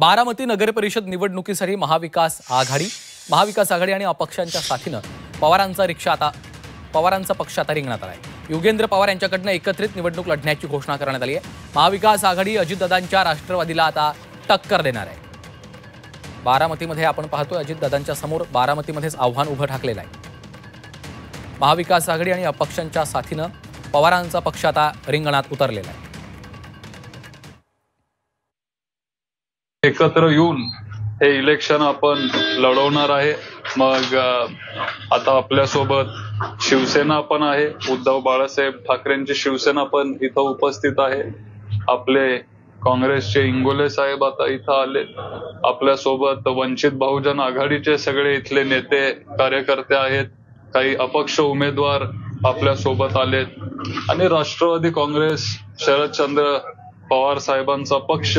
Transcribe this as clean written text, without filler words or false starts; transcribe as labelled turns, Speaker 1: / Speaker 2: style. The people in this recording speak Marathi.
Speaker 1: बारामती नगर परिषद निवडणुकीसाठी महाविकास आघाडी आणि अपक्षांच्या साथीनं पवारांचा पक्ष आता रिंगणात आलाय। योगेंद्र पवार यांच्याकडनं एकत्रित निवडणूक लढण्याची घोषणा करण्यात आली आहे। महाविकास आघाडी अजितदादांच्या राष्ट्रवादीला आता टक्कर देणार आहे। बारामतीमध्ये आपण पाहतोय अजितदादांच्या समोर बारामतीमध्येच आव्हान उभं ठाकलेलं आहे। महाविकास आघाडी आणि अपक्षांच्या साथीनं पवारांचा पक्ष आता रिंगणात उतरलेला आहे।
Speaker 2: एकत्र येऊन हे इलेक्शन आपण लढवणार आहे। मग आता आपल्या सोबत शिवसेना पण आहे, उद्धव बाळासाहेब ठाकरेंची शिवसेना पण इथं उपस्थित आहे। आपले काँग्रेसचे इंगोले साहेब आता इथं आले। आपल्या सोबत वंचित बहुजन आघाडीचे सगळे इथले नेते कार्यकर्ते आहेत। काही अपक्ष उमेदवार आपल्या सोबत आलेत आणि राष्ट्रवादी काँग्रेस शरदचंद्र पवार साहेबांचा पक्ष